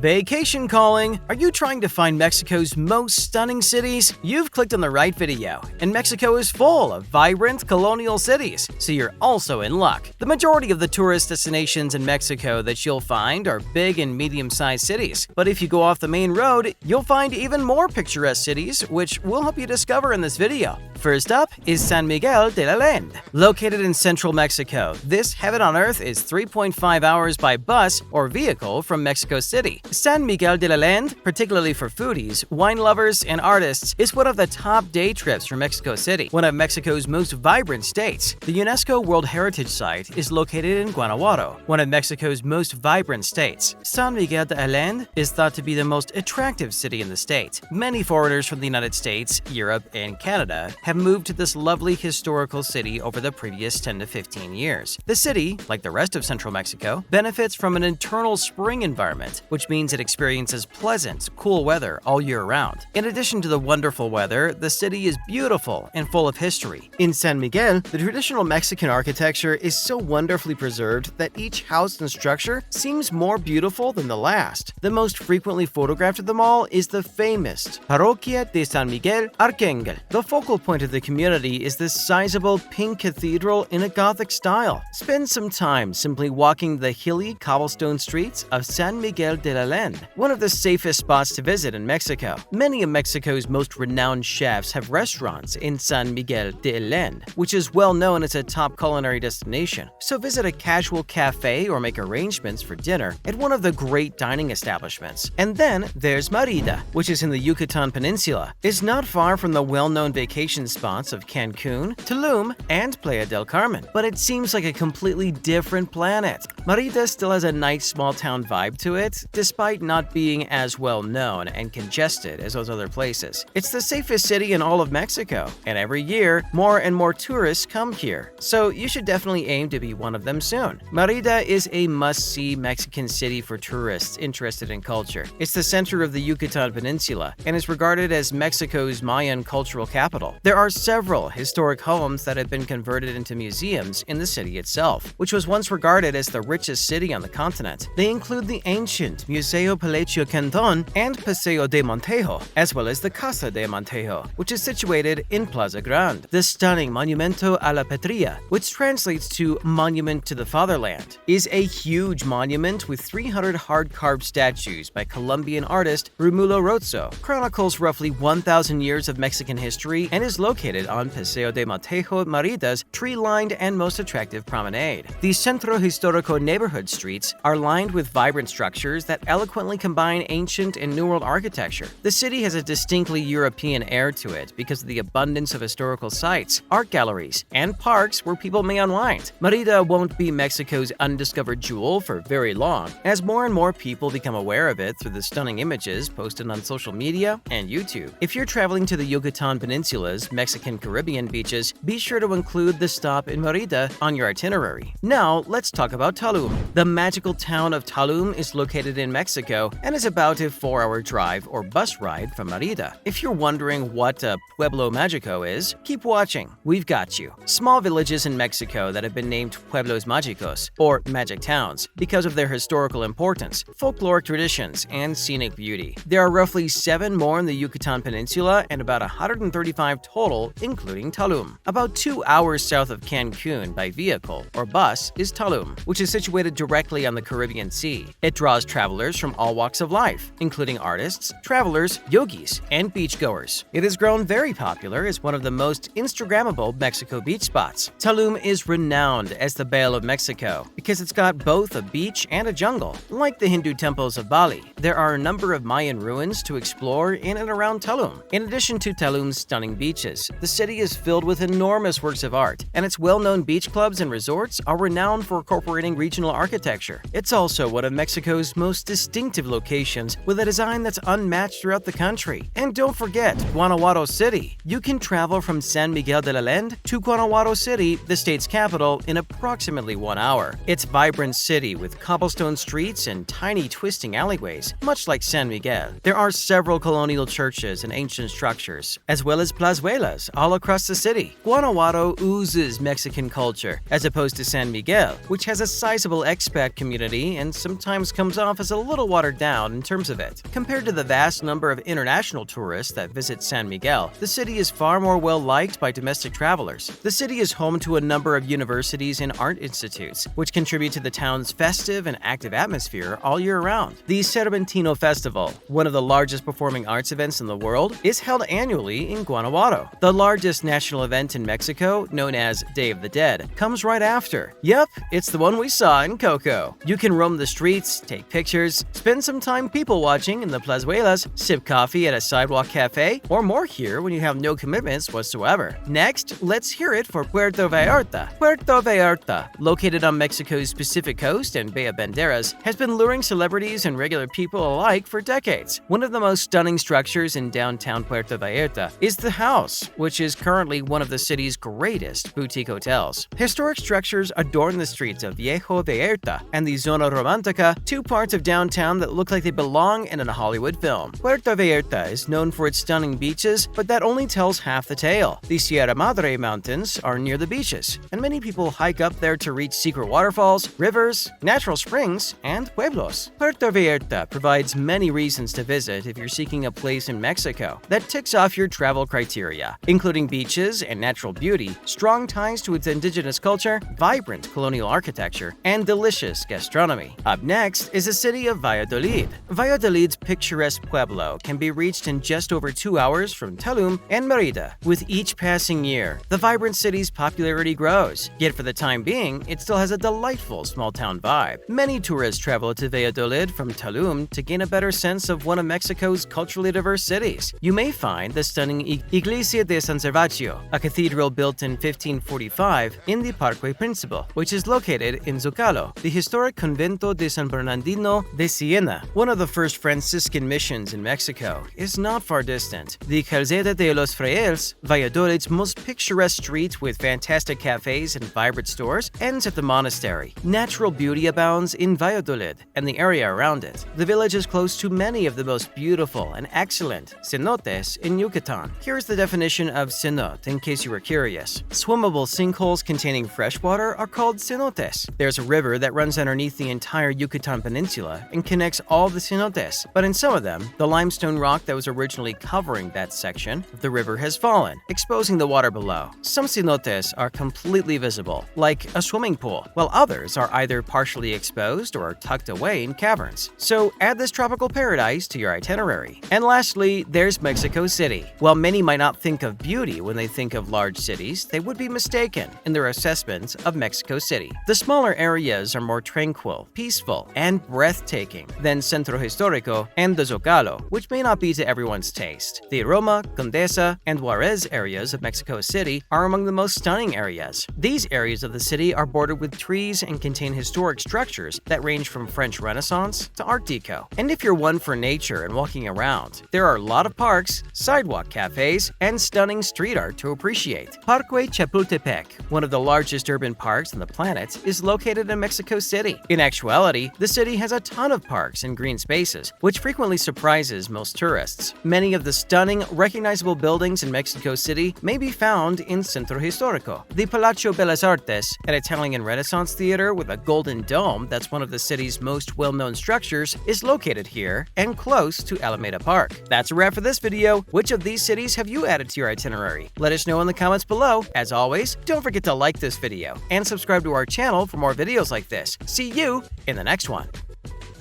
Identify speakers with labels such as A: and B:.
A: Vacation calling! Are you trying to find Mexico's most stunning cities? You've clicked on the right video, and Mexico is full of vibrant colonial cities, so you're also in luck. The majority of the tourist destinations in Mexico that you'll find are big and medium-sized cities, but if you go off the main road, you'll find even more picturesque cities, which we'll help you discover in this video. First up is San Miguel de Allende. Located in central Mexico, this heaven on earth is 3.5 hours by bus or vehicle from Mexico City. San Miguel de Allende, particularly for foodies, wine lovers, and artists, is one of the top day trips for Mexico City, one of Mexico's most vibrant states. The UNESCO World Heritage Site is located in Guanajuato, one of Mexico's most vibrant states. San Miguel de Allende is thought to be the most attractive city in the state. Many foreigners from the United States, Europe, and Canada have moved to this lovely historical city over the previous 10 to 15 years. The city, like the rest of central Mexico, benefits from an internal spring environment, which means it experiences pleasant, cool weather all year round. In addition to the wonderful weather, the city is beautiful and full of history. In San Miguel, the traditional Mexican architecture is so wonderfully preserved that each house and structure seems more beautiful than the last. The most frequently photographed of them all is the famous Parroquia de San Miguel Arcángel. The focal point of the community is this sizable pink cathedral in a Gothic style. Spend some time simply walking the hilly cobblestone streets of San Miguel de Allende, one of the safest spots to visit in Mexico. Many of Mexico's most renowned chefs have restaurants in San Miguel de Allende, which is well known as a top culinary destination. So visit a casual cafe or make arrangements for dinner at one of the great dining establishments. And then there's Mérida, which is in the Yucatan Peninsula. It's not far from the well-known vacation spots of Cancun, Tulum, and Playa del Carmen, but it seems like a completely different planet. Mérida still has a nice small-town vibe to it, despite not being as well-known and congested as those other places. It's the safest city in all of Mexico, and every year, more and more tourists come here, so you should definitely aim to be one of them soon. Mérida is a must-see Mexican city for tourists interested in culture. It's the center of the Yucatan Peninsula and is regarded as Mexico's Mayan cultural capital. There are several historic homes that have been converted into museums in the city itself, which was once regarded as the richest city on the continent. They include the ancient Museo Palacio Canton and Paseo de Montejo, as well as the Casa de Montejo, which is situated in Plaza Grande. The stunning Monumento a la Patria, which translates to Monument to the Fatherland, is a huge monument with 300 hard-carved statues by Colombian artist Rómulo Rozzo, chronicles roughly 1,000 years of Mexican history, and is located on Paseo de Montejo Mérida's tree-lined and most attractive promenade. The Centro Histórico neighborhood streets are lined with vibrant structures that eloquently combine ancient and New World architecture. The city has a distinctly European air to it because of the abundance of historical sites, art galleries, and parks where people may unwind. Mérida won't be Mexico's undiscovered jewel for very long, as more and more people become aware of it through the stunning images posted on social media and YouTube. If you're traveling to the Yucatan Peninsula's Mexican Caribbean beaches, be sure to include the stop in Mérida on your itinerary. Now, let's talk about Tulum. The magical town of Tulum is located in Mexico and is about a 4-hour drive or bus ride from Mérida. If you're wondering what a Pueblo Mágico is, keep watching. We've got you. Small villages in Mexico that have been named Pueblos Mágicos, or magic towns, because of their historical importance, folkloric traditions, and scenic beauty. There are roughly 7 more in the Yucatan Peninsula and about 135 total, including Tulum. About 2 hours south of Cancun by vehicle or bus is Tulum, which is situated directly on the Caribbean Sea. It draws travelers from all walks of life, including artists, travelers, yogis, and beachgoers. It has grown very popular as one of the most Instagrammable Mexico beach spots. Tulum is renowned as the Bale of Mexico because it's got both a beach and a jungle. Like the Hindu temples of Bali, there are a number of Mayan ruins to explore in and around Tulum. In addition to Tulum's stunning beaches, the city is filled with enormous works of art, and its well-known beach clubs and resorts are renowned for incorporating regional architecture. It's also one of Mexico's most distinctive locations with a design that's unmatched throughout the country. And don't forget Guanajuato City. You can travel from San Miguel de Allende to Guanajuato City, the state's capital, in approximately 1 hour. It's a vibrant city with cobblestone streets and tiny twisting alleyways, much like San Miguel. There are several colonial churches and ancient structures, as well as plazuelas all across the city. Guanajuato oozes Mexican culture, as opposed to San Miguel, which has a sizable expat community and sometimes comes off as a little watered down in terms of it. Compared to the vast number of international tourists that visit San Miguel, the city is far more well-liked by domestic travelers. The city is home to a number of universities and art institutes, which contribute to the town's festive and active atmosphere all year round. The Cervantino Festival, one of the largest performing arts events in the world, is held annually in Guanajuato. The largest national event in Mexico, known as Day of the Dead, comes right after. Yep, it's the one we saw in Coco. You can roam the streets, take pictures, spend some time people watching in the plazuelas, sip coffee at a sidewalk cafe, or more here when you have no commitments whatsoever. Next, let's hear it for Puerto Vallarta. Puerto Vallarta, located on Mexico's Pacific coast and Bay of Banderas, has been luring celebrities and regular people alike for decades. One of the most stunning structures in downtown Puerto Vallarta is the House, which is currently one of the city's greatest boutique hotels. Historic structures adorn the streets of Viejo Vallarta and the Zona Romantica, two parts of downtown that look like they belong in a Hollywood film. Puerto Vallarta is known for its stunning beaches, but that only tells half the tale. The Sierra Madre Mountains are near the beaches, and many people hike up there to reach secret waterfalls, rivers, natural springs, and pueblos. Puerto Vallarta provides many reasons to visit if you're seeking a place in Mexico that ticks off your travel criteria, including beaches and natural beauty, strong ties to its indigenous culture, vibrant colonial architecture, and delicious gastronomy. Up next is the city of Valladolid. Valladolid's picturesque pueblo can be reached in just over 2 hours from Tulum and Mérida. With each passing year, the vibrant city's popularity grows, yet for the time being, it still has a delightful small-town vibe. Many tourists travel to Valladolid from Tulum to gain a better sense of one of Mexico's culturally diverse cities. You may find the stunning Iglesia de San Servaccio, a cathedral built in 1545 in the Parque Principal, which is located in Zocalo. The historic Convento de San Bernardino de Siena, one of the first Franciscan missions in Mexico, is not far distant. The Calzada de los Frailes, Valladolid's most picturesque street with fantastic cafes and vibrant stores, ends at the monastery. Natural beauty abounds in Valladolid and the area around it. The village is close to many of the most beautiful and excellent cenotes in Yucatan. Here's the definition of cenote in case you were curious. Swimmable sinkholes containing fresh water are called cenotes. There's a river that runs underneath the entire Yucatan Peninsula and connects all the cenotes, but in some of them, the limestone rock that was originally covering that section of the river has fallen, exposing the water below. Some cenotes are completely visible, like a swimming pool, while others are either partially exposed or tucked away in caverns. So add this tropical paradise to your itinerary. And lastly, there's Mexico City. While many might not think of beauty when they think of large cities, they would be mistaken in their assessment of Mexico City. The smaller areas are more tranquil, peaceful, and breathtaking than Centro Histórico and the Zocalo, which may not be to everyone's taste. The Roma, Condesa, and Juarez areas of Mexico City are among the most stunning areas. These areas of the city are bordered with trees and contain historic structures that range from French Renaissance to Art Deco. And if you're one for nature and walking around, there are a lot of parks, sidewalk cafes, and stunning street art to appreciate. Parque Chapultepec, one of the largest urban parks on the planet, is located in Mexico City. In actuality, the city has a ton of parks and green spaces, which frequently surprises most tourists. Many of the stunning, recognizable buildings in Mexico City may be found in Centro Histórico. The Palacio Bellas Artes, an Italian Renaissance theater with a golden dome that's one of the city's most well-known structures, is located here and close to Alameda Park. That's a wrap for this video. Which of these cities have you added to your itinerary? Let us know in the comments below. As always, don't forget to like this video and subscribe to our channel for more videos like this. See you in the next one.